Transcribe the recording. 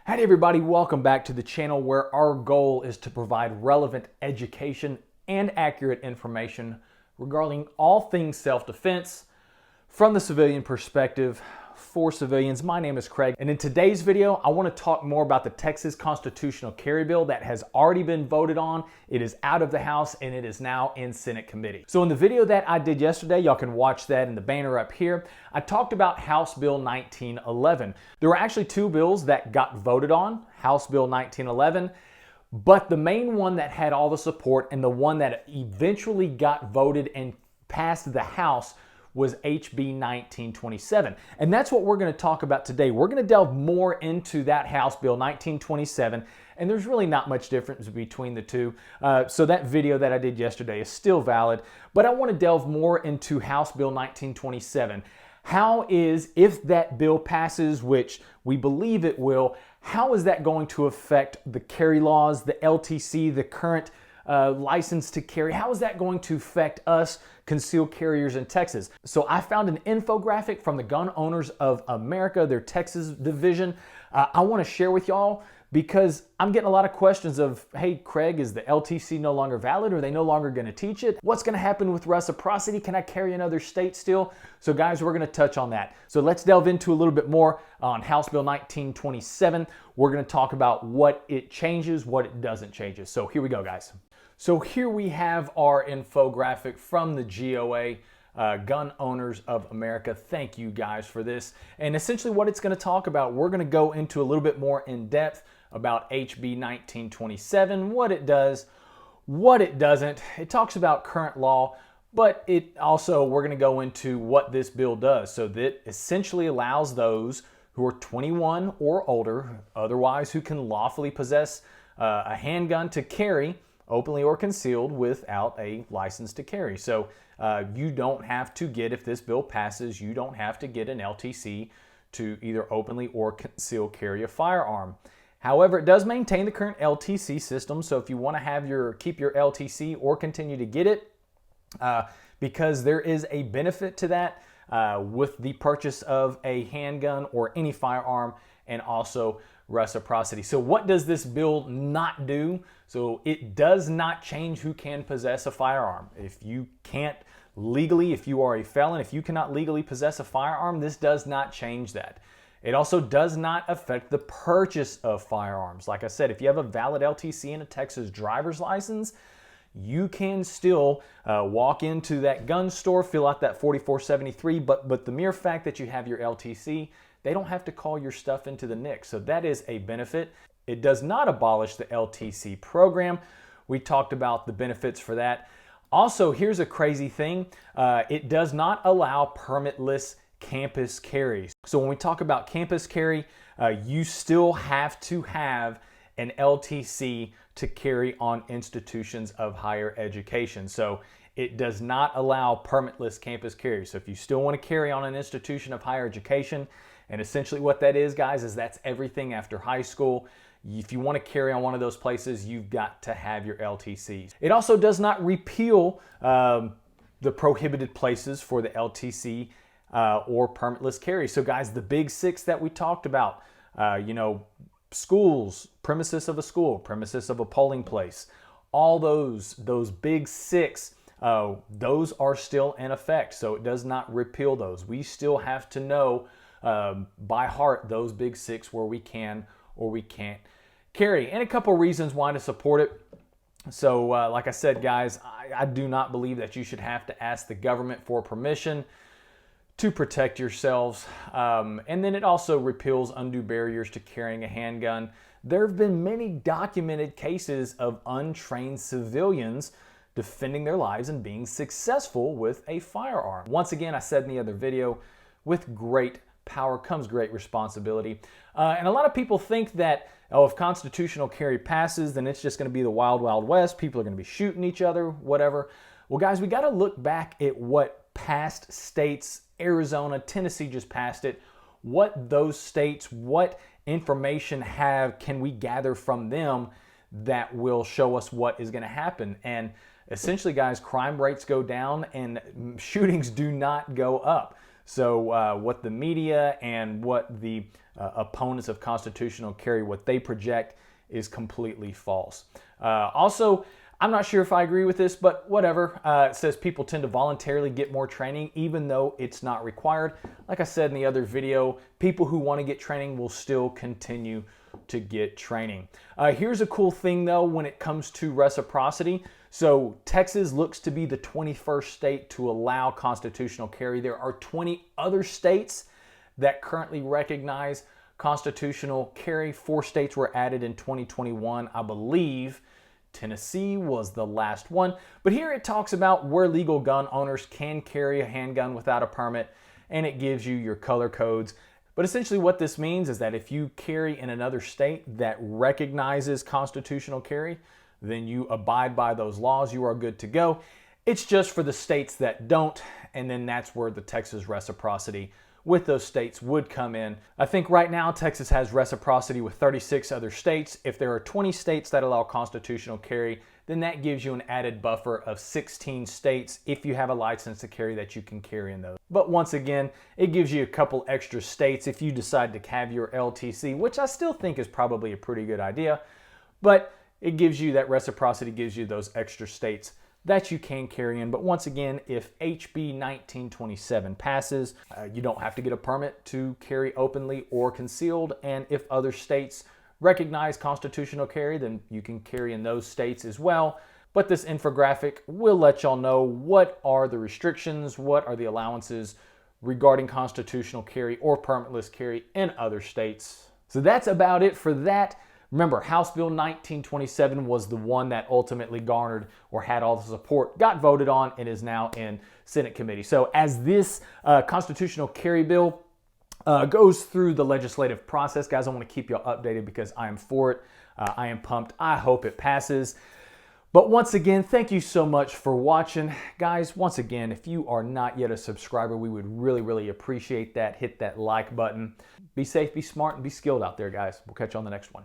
Howdy everybody, welcome back to the channel where our goal is to provide relevant education and accurate information regarding all things self-defense from the civilian perspective for civilians. My name is Craig, and in today's video, I want to talk more about the Texas Constitutional Carry Bill that has already been voted on. It is out of the House and it is now in Senate committee. So in the video that I did yesterday, y'all can watch that in the banner up here, I talked about House Bill 1911. There were actually two bills that got voted on, House Bill 1911, but the main one that had all the support and the one that eventually got voted and passed the House was HB 1927. And that's what we're going to talk about today. We're going to delve more into that House Bill 1927, and there's really not much difference between the two. So that video that I did yesterday is still valid, but I want to delve more into House Bill 1927. If that bill passes, which we believe it will, how is that going to affect the carry laws, the LTC, the current license to carry? How is that going to affect us concealed carriers in Texas? So I found an infographic from the Gun Owners of America, their Texas division. I want to share with y'all because I'm getting a lot of questions of, hey Craig, is the LTC no longer valid? Are they no longer going to teach it? What's going to happen with reciprocity? Can I carry in other states still? So guys, we're going to touch on that. So let's delve into a little bit more on House Bill 1927. We're going to talk about what it changes, what it doesn't change. So here we go, guys. So here we have our infographic from the GOA, Gun Owners of America. Thank you guys for this. And essentially what it's going to talk about, we're going to go into a little bit more in depth about HB 1927, what it does, what it doesn't. It talks about current law, but it also, we're going to go into what this bill does. So that essentially allows those who are 21 or older, otherwise who can lawfully possess a handgun to carry openly or concealed without a license to carry. So you don't have to get, if this bill passes, you don't have to get an LTC to either openly or conceal carry a firearm. However, it does maintain the current LTC system. So if you want to keep your LTC or continue to get it, because there is a benefit to that with the purchase of a handgun or any firearm, and also reciprocity. So what does this bill not do? So it does not change who can possess a firearm. If you can't legally, if you are a felon, if you cannot legally possess a firearm, this does not change that. It also does not affect the purchase of firearms. Like I said, if you have a valid LTC and a Texas driver's license, you can still walk into that gun store, fill out that 4473, but the mere fact that you have your LTC, they don't have to call your stuff into the NICS. So that is a benefit. It does not abolish the LTC program. We talked about the benefits for that. Also, here's a crazy thing. It does not allow permitless campus carries. So when we talk about campus carry, you still have to have an LTC to carry on institutions of higher education. So it does not allow permitless campus carry. So if you still want to carry on an institution of higher education, and essentially what that is, guys, is that's everything after high school. If you want to carry on one of those places, you've got to have your LTCs. It also does not repeal the prohibited places for the LTC or permitless carry. So guys, the big six that we talked about, schools, premises of a school, premises of a polling place, all those big six, those are still in effect. So it does not repeal those. We still have to know by heart those big six where we can or we can't carry, and a couple reasons why to support it. So like I said, guys, I do not believe that you should have to ask the government for permission to protect yourselves. And then it also repeals undue barriers to carrying a handgun. There have been many documented cases of untrained civilians defending their lives and being successful with a firearm. Once again, I said in the other video, with great power comes great responsibility. And a lot of people think that, if constitutional carry passes, then it's just going to be the wild, wild west. People are going to be shooting each other, whatever. Well, guys, we got to look back at what past states, Arizona, Tennessee just passed it, what those states, what information can we gather from them that will show us what is going to happen. And essentially, guys, crime rates go down and shootings do not go up. So what the media and what the opponents of constitutional carry, what they project, is completely false. Also, I'm not sure if I agree with this, but whatever. It says people tend to voluntarily get more training even though it's not required. Like I said in the other video, people who want to get training will still continue to get training. Here's a cool thing though when it comes to reciprocity. So Texas looks to be the 21st state to allow constitutional carry. There are 20 other states that currently recognize constitutional carry. 4 states were added in 2021, I believe. Tennessee was the last one. But here it talks about where legal gun owners can carry a handgun without a permit, and it gives you your color codes. But essentially what this means is that if you carry in another state that recognizes constitutional carry, then you abide by those laws, you are good to go. It's just for the states that don't, and then that's where the Texas reciprocity with those states would come in. I think right now Texas has reciprocity with 36 other states. If there are 20 states that allow constitutional carry, then that gives you an added buffer of 16 states if you have a license to carry that you can carry in those. But once again, it gives you a couple extra states if you decide to have your LTC, which I still think is probably a pretty good idea, but it gives you that reciprocity, gives you those extra states that you can carry in. But once again, if HB 1927 passes, you don't have to get a permit to carry openly or concealed. And if other states recognize constitutional carry, then you can carry in those states as well. But this infographic will let y'all know what are the restrictions, what are the allowances regarding constitutional carry or permitless carry in other states. So that's about it for that. Remember, House Bill 1927 was the one that ultimately garnered or had all the support, got voted on, and is now in Senate committee. So as this constitutional carry bill goes through the legislative process, guys, I want to keep you updated because I am for it. I am pumped. I hope it passes. But once again, thank you so much for watching. Guys, once again, if you are not yet a subscriber, we would really, really appreciate that. Hit that like button. Be safe, be smart, and be skilled out there, guys. We'll catch you on the next one.